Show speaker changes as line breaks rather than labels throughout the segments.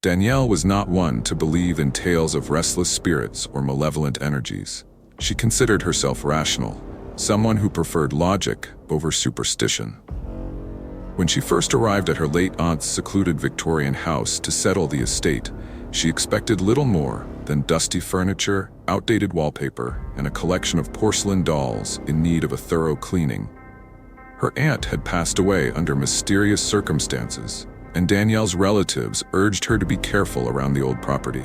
Danielle was not one to believe in tales of restless spirits or malevolent energies. She considered herself rational, someone who preferred logic over superstition. When she first arrived at her late aunt's secluded Victorian house to settle the estate, she expected little more than dusty furniture, outdated wallpaper, and a collection of porcelain dolls in need of a thorough cleaning. Her aunt had passed away under mysterious circumstances, and Danielle's relatives urged her to be careful around the old property.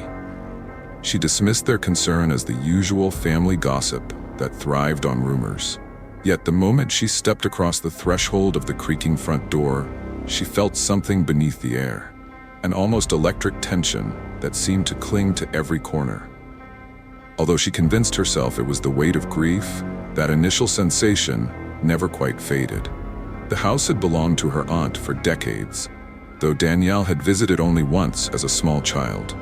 She dismissed their concern as the usual family gossip that thrived on rumors. Yet the moment she stepped across the threshold of the creaking front door, she felt something beneath the air, an almost electric tension that seemed to cling to every corner. Although she convinced herself it was the weight of grief, that initial sensation never quite faded. The house had belonged to her aunt for decades, though Danielle had visited only once as a small child.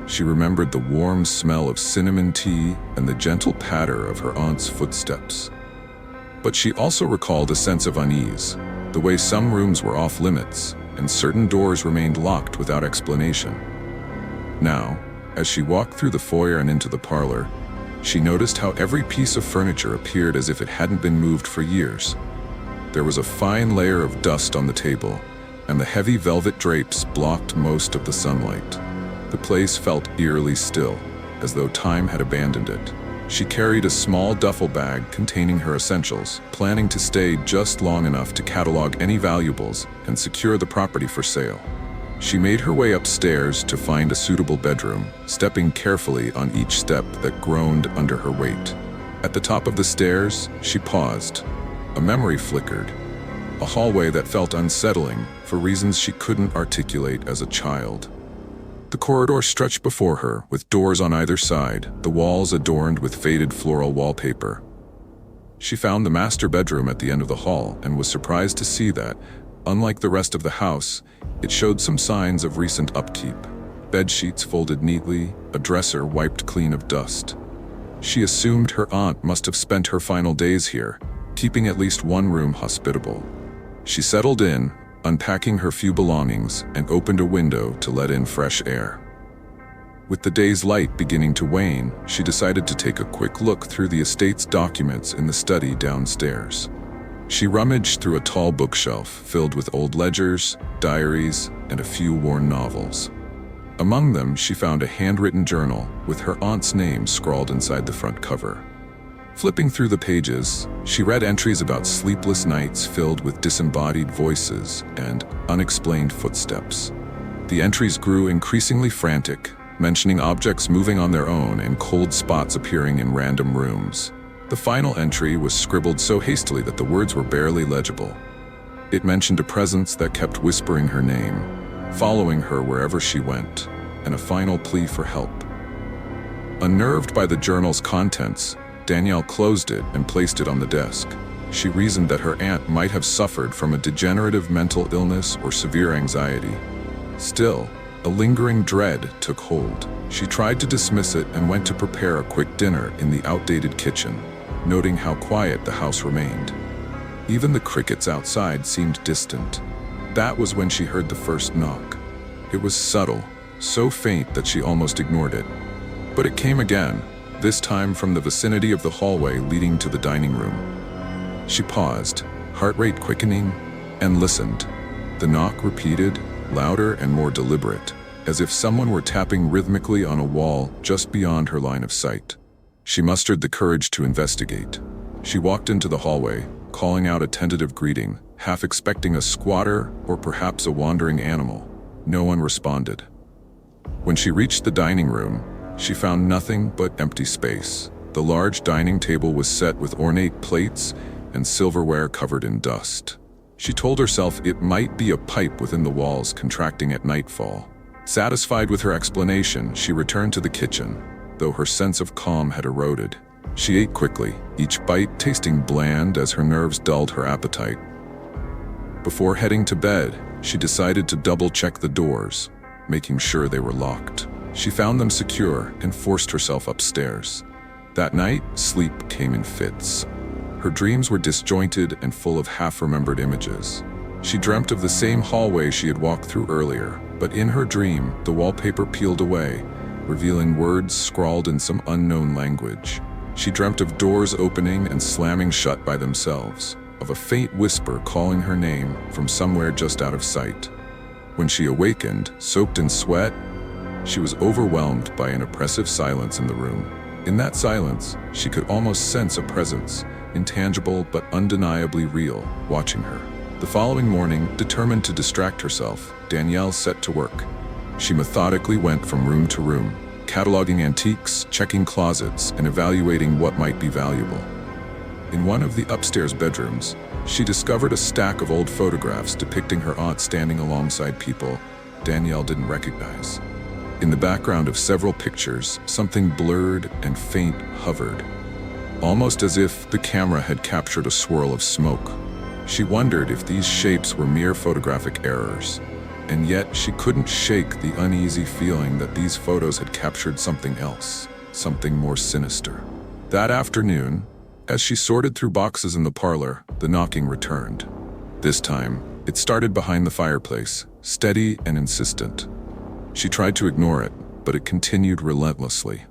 She remembered the warm smell of cinnamon tea and the gentle patter of her aunt's footsteps. But she also recalled a sense of unease, the way some rooms were off limits and certain doors remained locked without explanation. Now, as she walked through the foyer and into the parlor, she noticed how every piece of furniture appeared as if it hadn't been moved for years. There was a fine layer of dust on the table, and the heavy velvet drapes blocked most of the sunlight. The place felt eerily still, as though time had abandoned it. She carried a small duffel bag containing her essentials, planning to stay just long enough to catalog any valuables and secure the property for sale. She made her way upstairs to find a suitable bedroom, stepping carefully on each step that groaned under her weight. At the top of the stairs, she paused. A memory flickered, a hallway that felt unsettling for reasons she couldn't articulate as a child. The corridor stretched before her, with doors on either side, the walls adorned with faded floral wallpaper. She found the master bedroom at the end of the hall and was surprised to see that, unlike the rest of the house, it showed some signs of recent upkeep. Bed sheets folded neatly, a dresser wiped clean of dust. She assumed her aunt must have spent her final days here, keeping at least one room hospitable. She settled in, unpacking her few belongings, and opened a window to let in fresh air. With the day's light beginning to wane, she decided to take a quick look through the estate's documents in the study downstairs. She rummaged through a tall bookshelf filled with old ledgers, diaries, and a few worn novels. Among them, she found a handwritten journal with her aunt's name scrawled inside the front cover. Flipping through the pages, she read entries about sleepless nights filled with disembodied voices and unexplained footsteps. The entries grew increasingly frantic, mentioning objects moving on their own and cold spots appearing in random rooms. The final entry was scribbled so hastily that the words were barely legible. It mentioned a presence that kept whispering her name, following her wherever she went, and a final plea for help. Unnerved by the journal's contents, Danielle closed it and placed it on the desk. She reasoned that her aunt might have suffered from a degenerative mental illness or severe anxiety. Still, a lingering dread took hold. She tried to dismiss it and went to prepare a quick dinner in the outdated kitchen, noting how quiet the house remained. Even the crickets outside seemed distant. That was when she heard the first knock. It was subtle, so faint that she almost ignored it. But it came again, this time from the vicinity of the hallway leading to the dining room. She paused, heart rate quickening, and listened. The knock repeated, louder and more deliberate, as if someone were tapping rhythmically on a wall just beyond her line of sight. She mustered the courage to investigate. She walked into the hallway, calling out a tentative greeting, half expecting a squatter or perhaps a wandering animal. No one responded. When she reached the dining room, she found nothing but empty space. The large dining table was set with ornate plates and silverware covered in dust. She told herself it might be a pipe within the walls contracting at nightfall. Satisfied with her explanation, she returned to the kitchen, though her sense of calm had eroded. She ate quickly, each bite tasting bland as her nerves dulled her appetite. Before heading to bed, she decided to double-check the doors, making sure they were locked. She found them secure and forced herself upstairs. That night, sleep came in fits. Her dreams were disjointed and full of half-remembered images. She dreamt of the same hallway she had walked through earlier, But in her dream, the wallpaper peeled away, revealing words scrawled in some unknown language. She dreamt of doors opening and slamming shut by themselves, of a faint whisper calling her name from somewhere just out of sight. When she awakened, soaked in sweat, she was overwhelmed by an oppressive silence in the room. In that silence, she could almost sense a presence, intangible but undeniably real, watching her. The following morning, determined to distract herself, Danielle set to work. She methodically went from room to room, cataloging antiques, checking closets, and evaluating what might be valuable. In one of the upstairs bedrooms, she discovered a stack of old photographs depicting her aunt standing alongside people Danielle didn't recognize. In the background of several pictures, something blurred and faint hovered, almost as if the camera had captured a swirl of smoke. She wondered if these shapes were mere photographic errors, and yet she couldn't shake the uneasy feeling that these photos had captured something else, something more sinister. That afternoon, as she sorted through boxes in the parlor, the knocking returned. This time, it started behind the fireplace, steady and insistent. She tried to ignore it, but it continued relentlessly.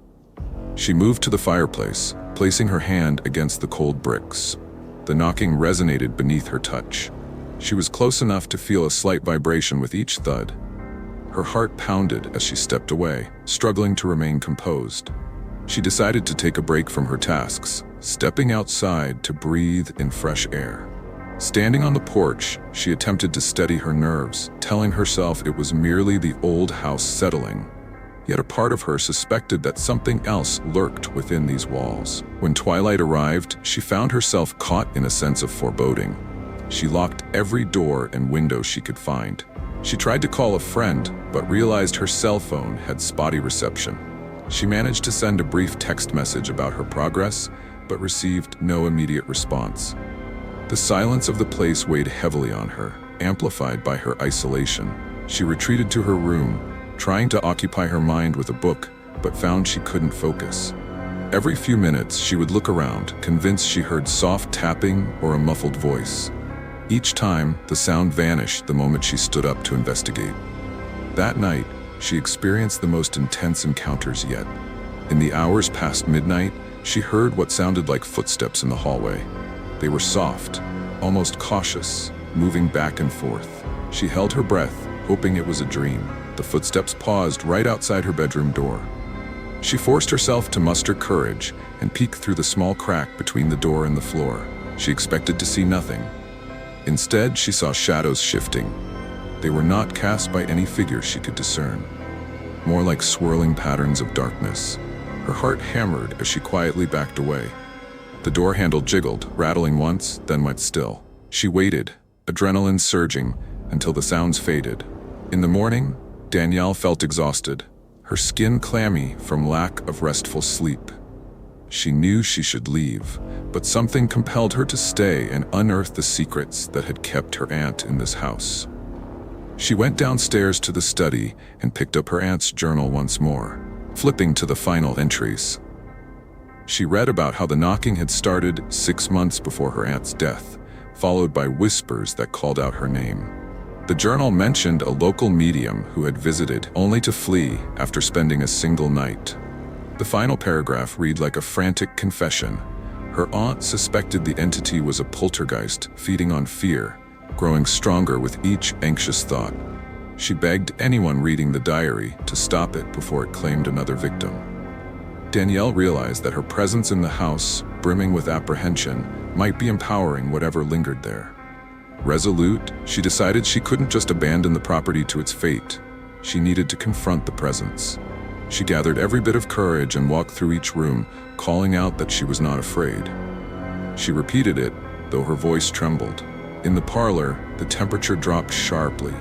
She moved to the fireplace, placing her hand against the cold bricks. The knocking resonated beneath her touch. She was close enough to feel a slight vibration with each thud. Her heart pounded as she stepped away, struggling to remain composed. She decided to take a break from her tasks, stepping outside to breathe in fresh air. Standing on the porch, she attempted to steady her nerves, telling herself it was merely the old house settling. Yet a part of her suspected that something else lurked within these walls. When twilight arrived, she found herself caught in a sense of foreboding. She locked every door and window she could find. She tried to call a friend, but realized her cell phone had spotty reception. She managed to send a brief text message about her progress, but received no immediate response. The silence of the place weighed heavily on her, amplified by her isolation. She retreated to her room, trying to occupy her mind with a book, but found she couldn't focus. Every few minutes, she would look around, convinced she heard soft tapping or a muffled voice. Each time, the sound vanished the moment she stood up to investigate. That night, she experienced the most intense encounters yet. In the hours past midnight, she heard what sounded like footsteps in the hallway. They were soft, almost cautious, moving back and forth. She held her breath, hoping it was a dream. The footsteps paused right outside her bedroom door. She forced herself to muster courage and peek through the small crack between the door and the floor. She expected to see nothing. Instead, she saw shadows shifting. They were not cast by any figure she could discern, more like swirling patterns of darkness. Her heart hammered as she quietly backed away. The door handle jiggled, rattling once, then went still. She waited, adrenaline surging, until the sounds faded. In the morning, Danielle felt exhausted, her skin clammy from lack of restful sleep. She knew she should leave, but something compelled her to stay and unearth the secrets that had kept her aunt in this house. She went downstairs to the study and picked up her aunt's journal once more, flipping to the final entries. She read about how the knocking had started 6 months before her aunt's death, followed by whispers that called out her name. The journal mentioned a local medium who had visited, only to flee after spending a single night. The final paragraph read like a frantic confession. Her aunt suspected the entity was a poltergeist feeding on fear, growing stronger with each anxious thought. She begged anyone reading the diary to stop it before it claimed another victim. Danielle realized that her presence in the house, brimming with apprehension, might be empowering whatever lingered there. Resolute, she decided she couldn't just abandon the property to its fate. She needed to confront the presence. She gathered every bit of courage and walked through each room, calling out that she was not afraid. She repeated it, though her voice trembled. In the parlor, the temperature dropped sharply.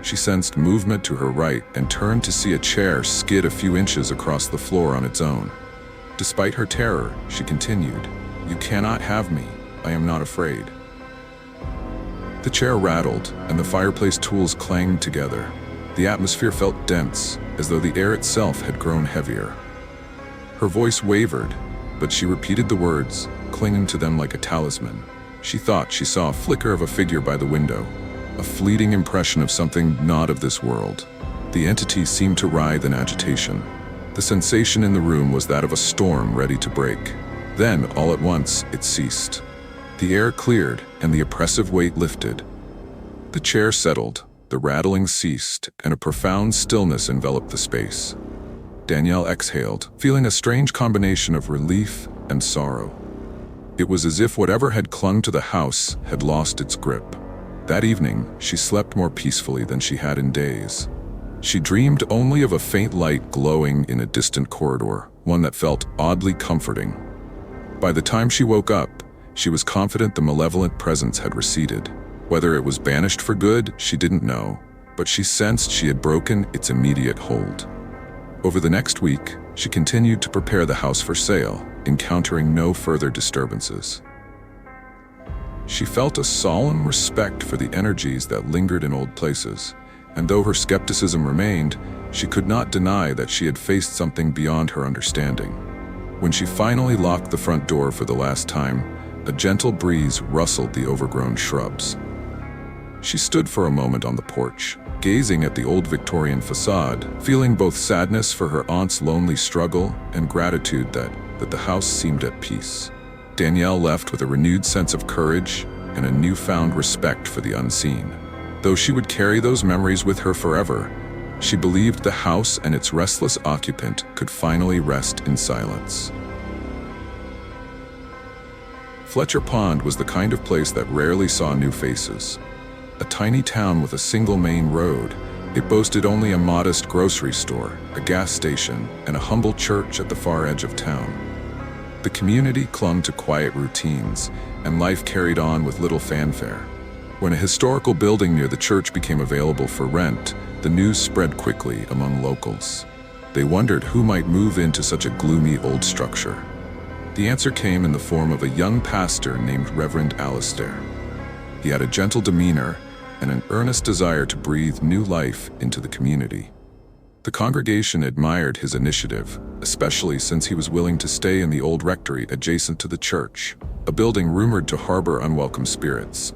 She sensed movement to her right and turned to see a chair skid a few inches across the floor on its own. Despite her terror, she continued, "You cannot have me. I am not afraid." The chair rattled, and the fireplace tools clanged together. The atmosphere felt dense, as though the air itself had grown heavier. Her voice wavered, but she repeated the words, clinging to them like a talisman. She thought she saw a flicker of a figure by the window, a fleeting impression of something not of this world. The entity seemed to writhe in agitation. The sensation in the room was that of a storm ready to break. Then, all at once, it ceased. The air cleared, and the oppressive weight lifted. The chair settled, the rattling ceased, and a profound stillness enveloped the space. Danielle exhaled, feeling a strange combination of relief and sorrow. It was as if whatever had clung to the house had lost its grip. That evening, she slept more peacefully than she had in days. She dreamed only of a faint light glowing in a distant corridor, one that felt oddly comforting. By the time she woke up, she was confident the malevolent presence had receded. Whether it was banished for good, she didn't know, but she sensed she had broken its immediate hold. Over the next week, she continued to prepare the house for sale, encountering no further disturbances. She felt a solemn respect for the energies that lingered in old places, and though her skepticism remained, she could not deny that she had faced something beyond her understanding. When she finally locked the front door for the last time, a gentle breeze rustled the overgrown shrubs. She stood for a moment on the porch, gazing at the old Victorian facade, feeling both sadness for her aunt's lonely struggle and gratitude that the house seemed at peace. Danielle left with a renewed sense of courage and a newfound respect for the unseen. Though she would carry those memories with her forever, she believed the house and its restless occupant could finally rest in silence. Fletcher Pond was the kind of place that rarely saw new faces. A tiny town with a single main road, it boasted only a modest grocery store, a gas station, and a humble church at the far edge of town. The community clung to quiet routines, and life carried on with little fanfare. When a historical building near the church became available for rent, the news spread quickly among locals. They wondered who might move into such a gloomy old structure. The answer came in the form of a young pastor named Reverend Alistair. He had a gentle demeanor and an earnest desire to breathe new life into the community. The congregation admired his initiative, especially since he was willing to stay in the old rectory adjacent to the church, a building rumored to harbor unwelcome spirits.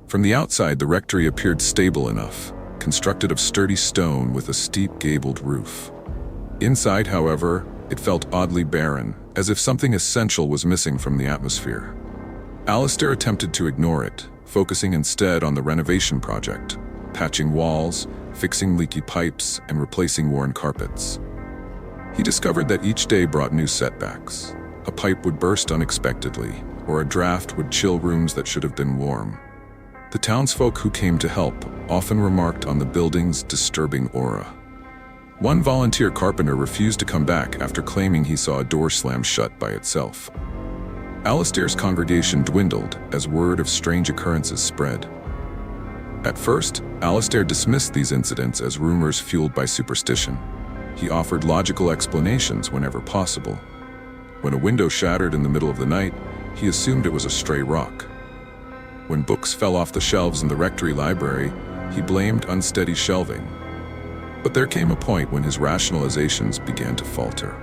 From the outside, the rectory appeared stable enough, constructed of sturdy stone with a steep gabled roof. Inside, however, it felt oddly barren, as if something essential was missing from the atmosphere. Alistair attempted to ignore it, focusing instead on the renovation project, patching walls, fixing leaky pipes, and replacing worn carpets. He discovered that each day brought new setbacks. A pipe would burst unexpectedly, or a draft would chill rooms that should have been warm. The townsfolk who came to help often remarked on the building's disturbing aura. One volunteer carpenter refused to come back after claiming he saw a door slam shut by itself. Alistair's congregation dwindled as word of strange occurrences spread. At first, Alistair dismissed these incidents as rumors fueled by superstition. He offered logical explanations whenever possible. When a window shattered in the middle of the night, he assumed it was a stray rock. When books fell off the shelves in the rectory library, he blamed unsteady shelving. But there came a point when his rationalizations began to falter.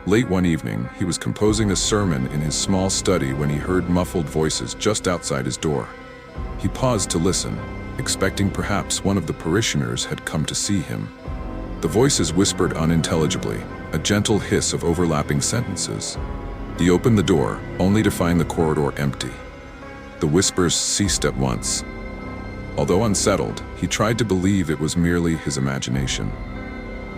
Late one evening, he was composing a sermon in his small study when he heard muffled voices just outside his door. He paused to listen, expecting perhaps one of the parishioners had come to see him. The voices whispered unintelligibly, a gentle hiss of overlapping sentences. He opened the door, only to find the corridor empty. The whispers ceased at once. Although unsettled, he tried to believe it was merely his imagination.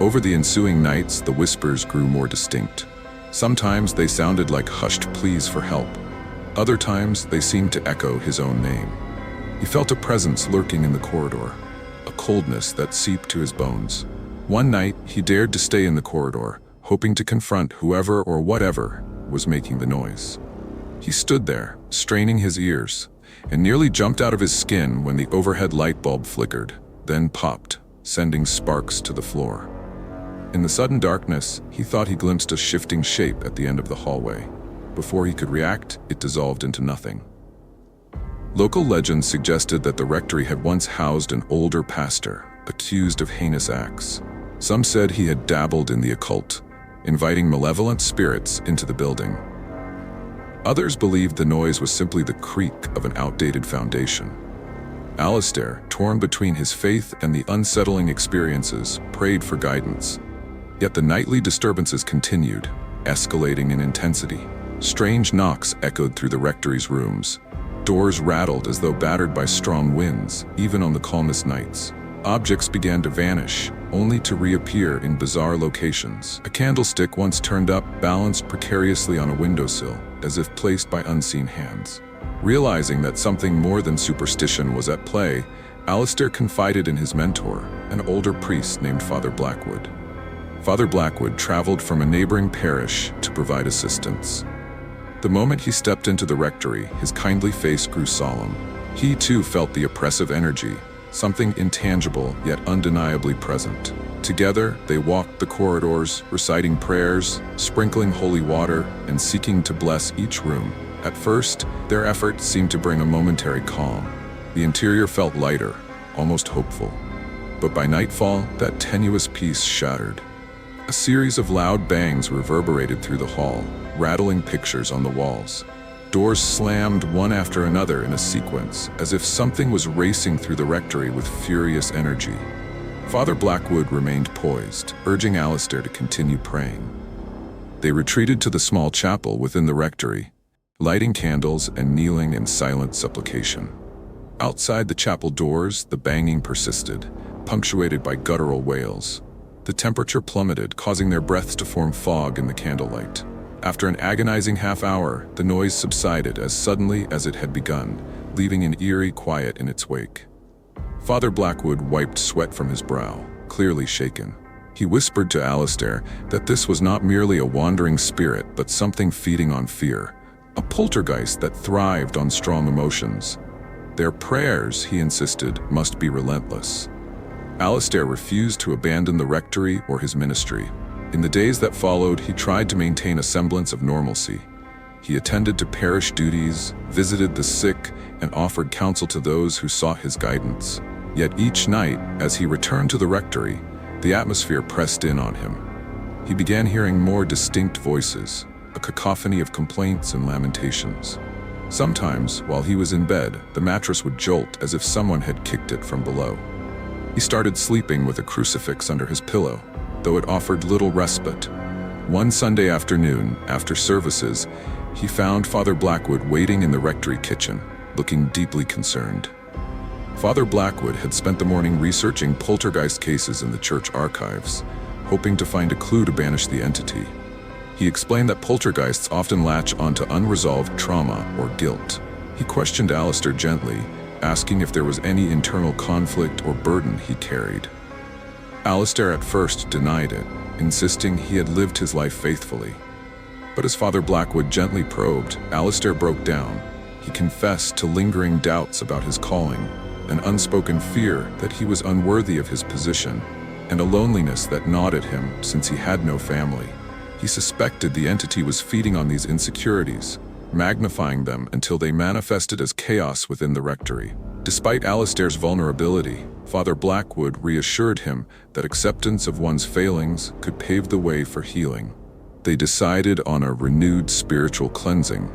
Over the ensuing nights, the whispers grew more distinct. Sometimes they sounded like hushed pleas for help. Other times, they seemed to echo his own name. He felt a presence lurking in the corridor, a coldness that seeped to his bones. One night, he dared to stay in the corridor, hoping to confront whoever or whatever was making the noise. He stood there, straining his ears, and nearly jumped out of his skin when the overhead light bulb flickered, then popped, sending sparks to the floor. In the sudden darkness, he thought he glimpsed a shifting shape at the end of the hallway. Before he could react, it dissolved into nothing. Local legends suggested that the rectory had once housed an older pastor, accused of heinous acts. Some said he had dabbled in the occult, inviting malevolent spirits into the building. Others believed the noise was simply the creak of an outdated foundation. Alistair, torn between his faith and the unsettling experiences, prayed for guidance. Yet the nightly disturbances continued, escalating in intensity. Strange knocks echoed through the rectory's rooms. Doors rattled as though battered by strong winds, even on the calmest nights. Objects began to vanish, only to reappear in bizarre locations. A candlestick once turned up, balanced precariously on a windowsill, as if placed by unseen hands. Realizing that something more than superstition was at play, Alistair confided in his mentor, an older priest named Father Blackwood. Father Blackwood traveled from a neighboring parish to provide assistance. The moment he stepped into the rectory, his kindly face grew solemn. He too felt the oppressive energy, something intangible yet undeniably present. Together, they walked the corridors, reciting prayers, sprinkling holy water, and seeking to bless each room. At first, their efforts seemed to bring a momentary calm. The interior felt lighter, almost hopeful. But by nightfall, that tenuous peace shattered. A series of loud bangs reverberated through the hall, rattling pictures on the walls. Doors slammed one after another in a sequence, as if something was racing through the rectory with furious energy. Father Blackwood remained poised, urging Alistair to continue praying. They retreated to the small chapel within the rectory, lighting candles and kneeling in silent supplication. Outside the chapel doors, the banging persisted, punctuated by guttural wails. The temperature plummeted, causing their breaths to form fog in the candlelight. After an agonizing half-hour, the noise subsided as suddenly as it had begun, leaving an eerie quiet in its wake. Father Blackwood wiped sweat from his brow, clearly shaken. He whispered to Alistair that this was not merely a wandering spirit, but something feeding on fear, a poltergeist that thrived on strong emotions. Their prayers, he insisted, must be relentless. Alistair refused to abandon the rectory or his ministry. In the days that followed, he tried to maintain a semblance of normalcy. He attended to parish duties, visited the sick, and offered counsel to those who sought his guidance. Yet each night, as he returned to the rectory, the atmosphere pressed in on him. He began hearing more distinct voices, a cacophony of complaints and lamentations. Sometimes, while he was in bed, the mattress would jolt as if someone had kicked it from below. He started sleeping with a crucifix under his pillow, though it offered little respite. One Sunday afternoon, after services, he found Father Blackwood waiting in the rectory kitchen, looking deeply concerned. Father Blackwood had spent the morning researching poltergeist cases in the church archives, hoping to find a clue to banish the entity. He explained that poltergeists often latch onto unresolved trauma or guilt. He questioned Alistair gently, asking if there was any internal conflict or burden he carried. Alistair at first denied it, insisting he had lived his life faithfully. But as Father Blackwood gently probed, Alistair broke down. He confessed to lingering doubts about his calling, an unspoken fear that he was unworthy of his position, and a loneliness that gnawed at him since he had no family. He suspected the entity was feeding on these insecurities, magnifying them until they manifested as chaos within the rectory. Despite Alistair's vulnerability, Father Blackwood reassured him that acceptance of one's failings could pave the way for healing. They decided on a renewed spiritual cleansing,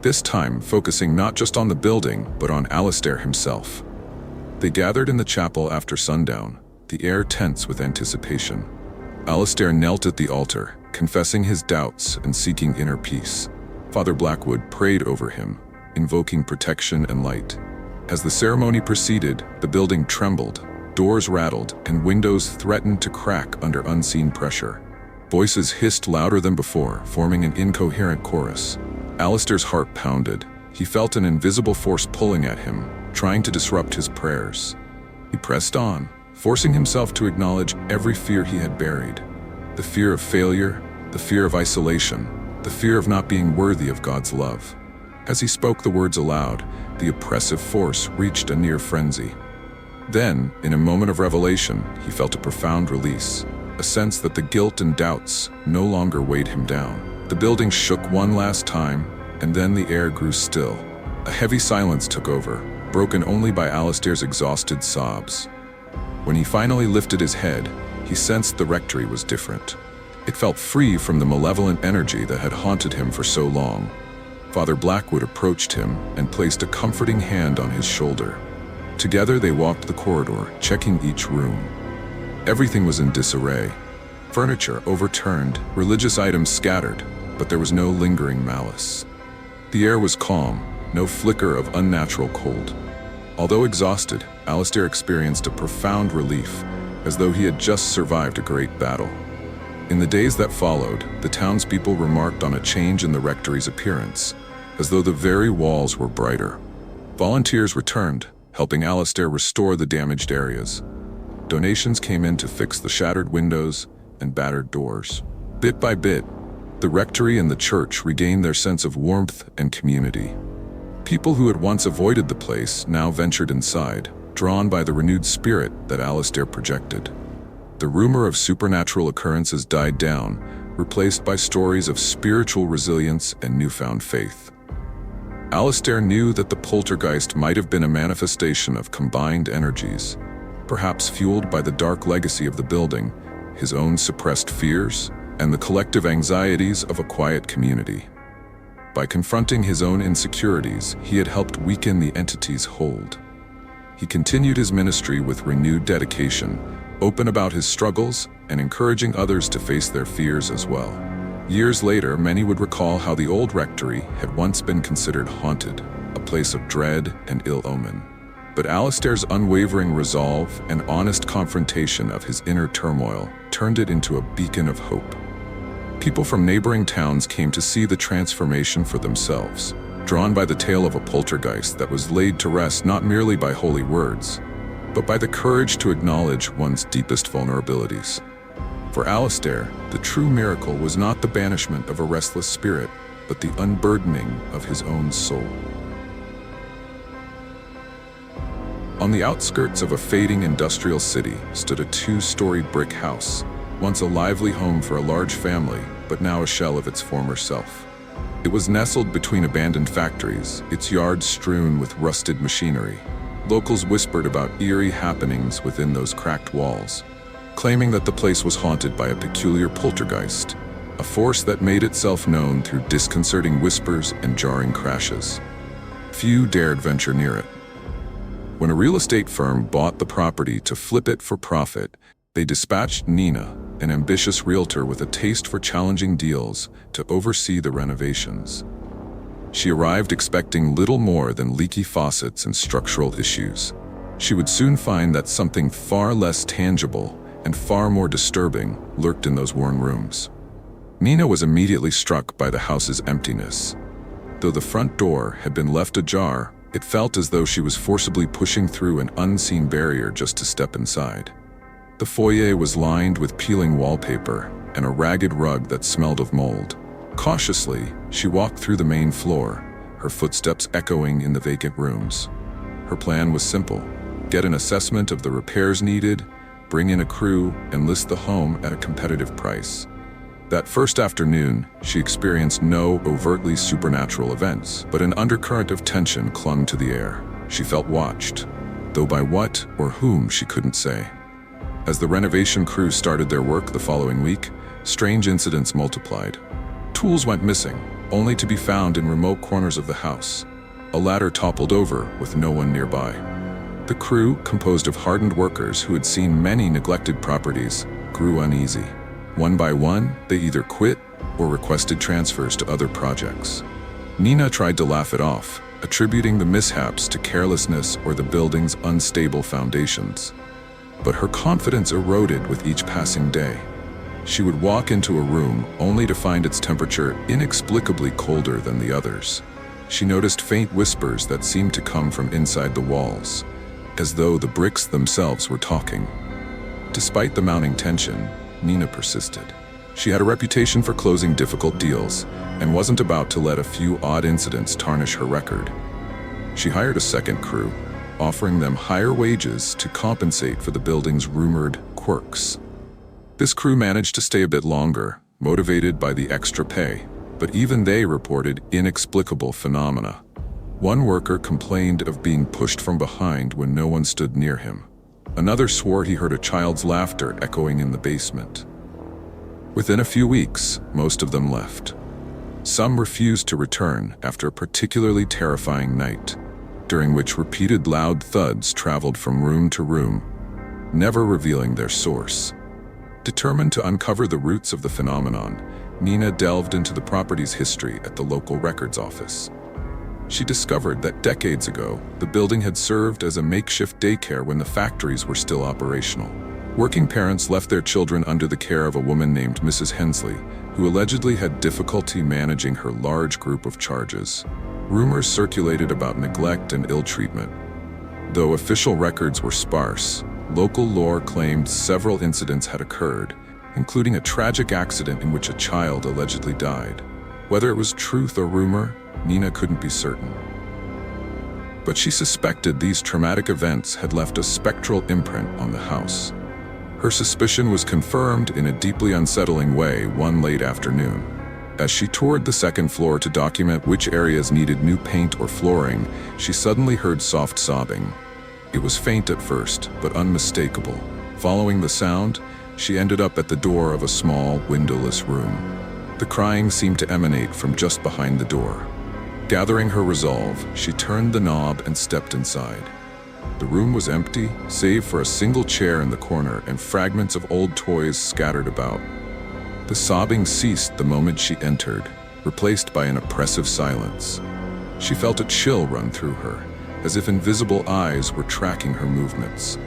this time focusing not just on the building, but on Alistair himself. They gathered in the chapel after sundown, the air tense with anticipation. Alistair knelt at the altar, confessing his doubts and seeking inner peace. Father Blackwood prayed over him, invoking protection and light. As the ceremony proceeded, the building trembled, doors rattled, and windows threatened to crack under unseen pressure. Voices hissed louder than before, forming an incoherent chorus. Alistair's heart pounded. He felt an invisible force pulling at him, trying to disrupt his prayers. He pressed on, forcing himself to acknowledge every fear he had buried. The fear of failure, the fear of isolation, the fear of not being worthy of God's love. As he spoke the words aloud, the oppressive force reached a near frenzy. Then, in a moment of revelation, he felt a profound release, a sense that the guilt and doubts no longer weighed him down. The building shook one last time, and then the air grew still. A heavy silence took over, broken only by Alistair's exhausted sobs. When he finally lifted his head, he sensed the rectory was different. It felt free from the malevolent energy that had haunted him for so long. Father Blackwood approached him and placed a comforting hand on his shoulder. Together they walked the corridor, checking each room. Everything was in disarray. Furniture overturned, religious items scattered, but there was no lingering malice. The air was calm, no flicker of unnatural cold. Although exhausted, Alistair experienced a profound relief, as though he had just survived a great battle. In the days that followed, the townspeople remarked on a change in the rectory's appearance, as though the very walls were brighter. Volunteers returned, helping Alistair restore the damaged areas. Donations came in to fix the shattered windows and battered doors. Bit by bit, the rectory and the church regained their sense of warmth and community. People who had once avoided the place now ventured inside, drawn by the renewed spirit that Alistair projected. The rumor of supernatural occurrences died down, replaced by stories of spiritual resilience and newfound faith. Alistair knew that the poltergeist might have been a manifestation of combined energies, perhaps fueled by the dark legacy of the building, his own suppressed fears, and the collective anxieties of a quiet community. By confronting his own insecurities, he had helped weaken the entity's hold. He continued his ministry with renewed dedication, open about his struggles and encouraging others to face their fears as well. Years later, many would recall how the old rectory had once been considered haunted, a place of dread and ill omen. But Alistair's unwavering resolve and honest confrontation of his inner turmoil turned it into a beacon of hope. People from neighboring towns came to see the transformation for themselves, drawn by the tale of a poltergeist that was laid to rest not merely by holy words, but by the courage to acknowledge one's deepest vulnerabilities. For Alistair, the true miracle was not the banishment of a restless spirit, but the unburdening of his own soul. On the outskirts of a fading industrial city stood a two-story brick house, once a lively home for a large family, but now a shell of its former self. It was nestled between abandoned factories, its yards strewn with rusted machinery. Locals whispered about eerie happenings within those cracked walls, claiming that the place was haunted by a peculiar poltergeist, a force that made itself known through disconcerting whispers and jarring crashes. Few dared venture near it. When a real estate firm bought the property to flip it for profit, they dispatched Nina, an ambitious realtor with a taste for challenging deals, to oversee the renovations. She arrived expecting little more than leaky faucets and structural issues. She would soon find that something far less tangible and far more disturbing lurked in those worn rooms. Nina was immediately struck by the house's emptiness. Though the front door had been left ajar, it felt as though she was forcibly pushing through an unseen barrier just to step inside. The foyer was lined with peeling wallpaper and a ragged rug that smelled of mold. Cautiously, she walked through the main floor, her footsteps echoing in the vacant rooms. Her plan was simple: get an assessment of the repairs needed, bring in a crew, and list the home at a competitive price. That first afternoon, she experienced no overtly supernatural events, but an undercurrent of tension clung to the air. She felt watched, though by what or whom she couldn't say. As the renovation crew started their work the following week, strange incidents multiplied. Tools went missing, only to be found in remote corners of the house. A ladder toppled over with no one nearby. The crew, composed of hardened workers who had seen many neglected properties, grew uneasy. One by one, they either quit or requested transfers to other projects. Nina tried to laugh it off, attributing the mishaps to carelessness or the building's unstable foundations. But her confidence eroded with each passing day. She would walk into a room only to find its temperature inexplicably colder than the others. She noticed faint whispers that seemed to come from inside the walls, as though the bricks themselves were talking. Despite the mounting tension, Nina persisted. She had a reputation for closing difficult deals and wasn't about to let a few odd incidents tarnish her record. She hired a second crew, offering them higher wages to compensate for the building's rumored quirks. This crew managed to stay a bit longer, motivated by the extra pay, but even they reported inexplicable phenomena. One worker complained of being pushed from behind when no one stood near him. Another swore he heard a child's laughter echoing in the basement. Within a few weeks, most of them left. Some refused to return after a particularly terrifying night. during which repeated loud thuds traveled from room to room, never revealing their source. Determined to uncover the roots of the phenomenon, Nina delved into the property's history at the local records office. She discovered that decades ago, the building had served as a makeshift daycare when the factories were still operational. Working parents left their children under the care of a woman named Mrs. Hensley, who allegedly had difficulty managing her large group of charges. Rumors circulated about neglect and ill treatment. Though official records were sparse, local lore claimed several incidents had occurred, including a tragic accident in which a child allegedly died. Whether it was truth or rumor, Nina couldn't be certain. But she suspected these traumatic events had left a spectral imprint on the house. Her suspicion was confirmed in a deeply unsettling way one late afternoon. As she toured the second floor to document which areas needed new paint or flooring, she suddenly heard soft sobbing. It was faint at first, but unmistakable. Following the sound, she ended up at the door of a small, windowless room. The crying seemed to emanate from just behind the door. Gathering her resolve, she turned the knob and stepped inside. The room was empty, save for a single chair in the corner and fragments of old toys scattered about. The sobbing ceased the moment she entered, replaced by an oppressive silence. She felt a chill run through her, as if invisible eyes were tracking her movements.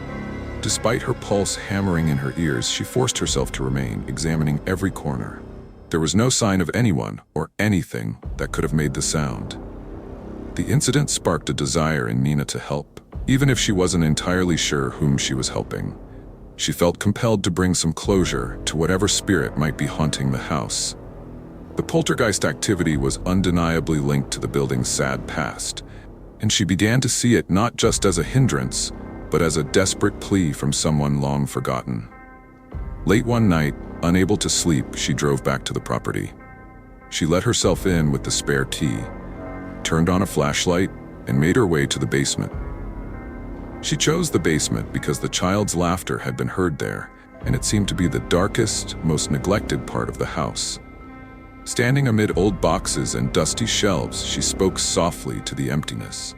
Despite her pulse hammering in her ears, she forced herself to remain, examining every corner. There was no sign of anyone or anything that could have made the sound. The incident sparked a desire in Nina to help, even if she wasn't entirely sure whom she was helping. She felt compelled to bring some closure to whatever spirit might be haunting the house. The poltergeist activity was undeniably linked to the building's sad past, and she began to see it not just as a hindrance, but as a desperate plea from someone long forgotten. Late one night, unable to sleep, she drove back to the property. She let herself in with the spare key, turned on a flashlight, and made her way to the basement. She chose the basement because the child's laughter had been heard there, and it seemed to be the darkest, most neglected part of the house. Standing amid old boxes and dusty shelves, she spoke softly to the emptiness.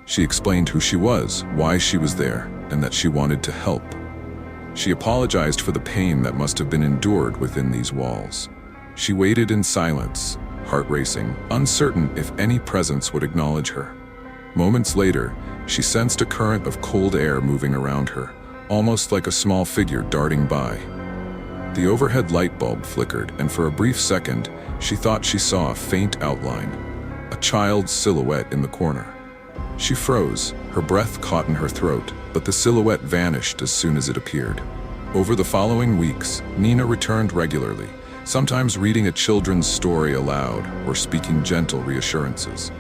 She explained who she was, why she was there, and that she wanted to help. She apologized for the pain that must have been endured within these walls. She waited in silence, heart racing, uncertain if any presence would acknowledge her. Moments later, she sensed a current of cold air moving around her, almost like a small figure darting by. The overhead light bulb flickered, and for a brief second, she thought she saw a faint outline, a child's silhouette in the corner. She froze, her breath caught in her throat, but the silhouette vanished as soon as it appeared. Over the following weeks, Nina returned regularly, sometimes reading a children's story aloud or speaking gentle reassurances.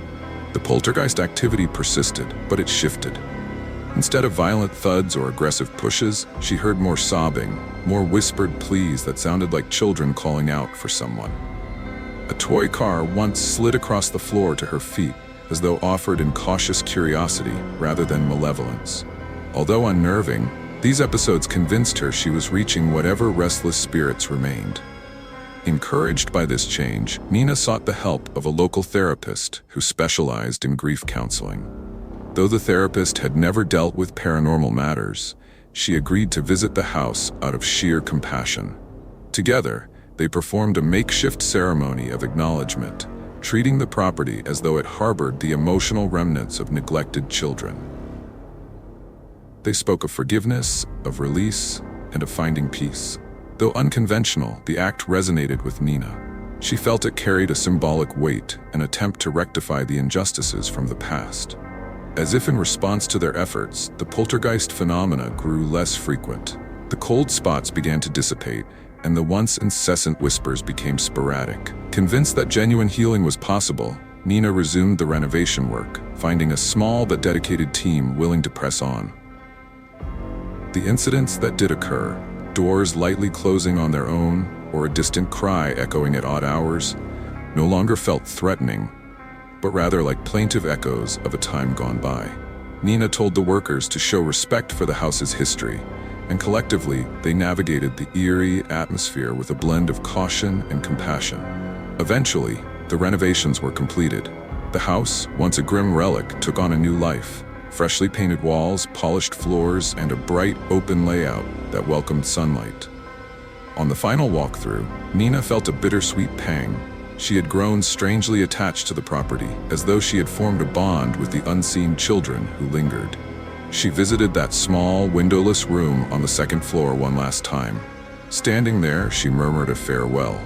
The poltergeist activity persisted, but it shifted. Instead of violent thuds or aggressive pushes, she heard more sobbing, more whispered pleas that sounded like children calling out for someone. A toy car once slid across the floor to her feet, as though offered in cautious curiosity rather than malevolence. Although unnerving, these episodes convinced her she was reaching whatever restless spirits remained. Encouraged by this change, Nina sought the help of a local therapist who specialized in grief counseling. Though the therapist had never dealt with paranormal matters, she agreed to visit the house out of sheer compassion. Together, they performed a makeshift ceremony of acknowledgement, treating the property as though it harbored the emotional remnants of neglected children. They spoke of forgiveness, of release, and of finding peace. Though unconventional, the act resonated with Nina. She felt it carried a symbolic weight, an attempt to rectify the injustices from the past. As if in response to their efforts, the poltergeist phenomena grew less frequent. The cold spots began to dissipate, and the once incessant whispers became sporadic. Convinced that genuine healing was possible, Nina resumed the renovation work, finding a small but dedicated team willing to press on. The incidents that did occur, doors lightly closing on their own, or a distant cry echoing at odd hours, no longer felt threatening, but rather like plaintive echoes of a time gone by. Nina told the workers to show respect for the house's history, and collectively, they navigated the eerie atmosphere with a blend of caution and compassion. Eventually, the renovations were completed, The house, once a grim relic, took on a new life. Freshly painted walls, polished floors, and a bright, open layout that welcomed sunlight. On the final walkthrough, Nina felt a bittersweet pang. She had grown strangely attached to the property, as though she had formed a bond with the unseen children who lingered. She visited that small, windowless room on the second floor one last time. Standing there, she murmured a farewell.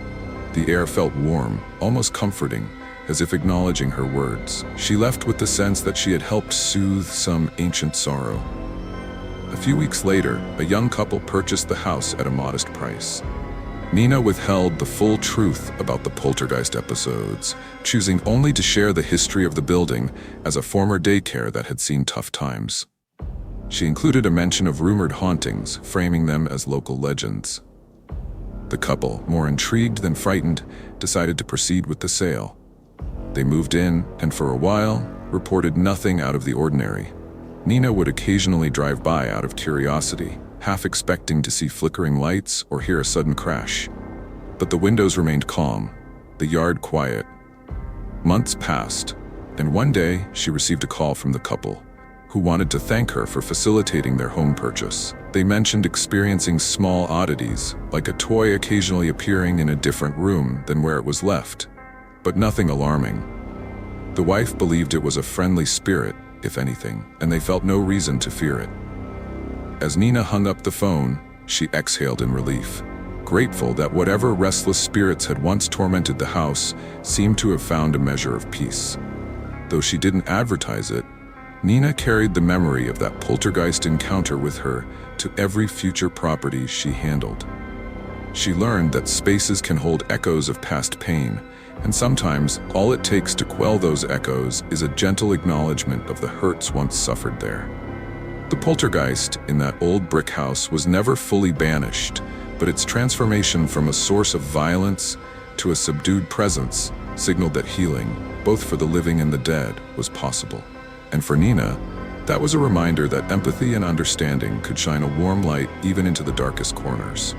The air felt warm, almost comforting, as if acknowledging her words. She left with the sense that she had helped soothe some ancient sorrow. A few weeks later, a young couple purchased the house at a modest price. Nina withheld the full truth about the poltergeist episodes, choosing only to share the history of the building as a former daycare that had seen tough times. She included a mention of rumored hauntings, framing them as local legends. The couple, more intrigued than frightened, decided to proceed with the sale. They moved in, and for a while, reported nothing out of the ordinary. Nina would occasionally drive by out of curiosity, half expecting to see flickering lights or hear a sudden crash. But the windows remained calm, the yard quiet. Months passed, and one day she received a call from the couple, who wanted to thank her for facilitating their home purchase. They mentioned experiencing small oddities, like a toy occasionally appearing in a different room than where it was left, but nothing alarming. The wife believed it was a friendly spirit, if anything, and they felt no reason to fear it. As Nina hung up the phone, she exhaled in relief, grateful that whatever restless spirits had once tormented the house seemed to have found a measure of peace. Though she didn't advertise it, Nina carried the memory of that poltergeist encounter with her to every future property she handled. She learned that spaces can hold echoes of past pain, and sometimes all it takes to quell those echoes is a gentle acknowledgement of the hurts once suffered there. The poltergeist in that old brick house was never fully banished, but its transformation from a source of violence to a subdued presence signaled that healing, both for the living and the dead, was possible. And for Nina, that was a reminder that empathy and understanding could shine a warm light even into the darkest corners.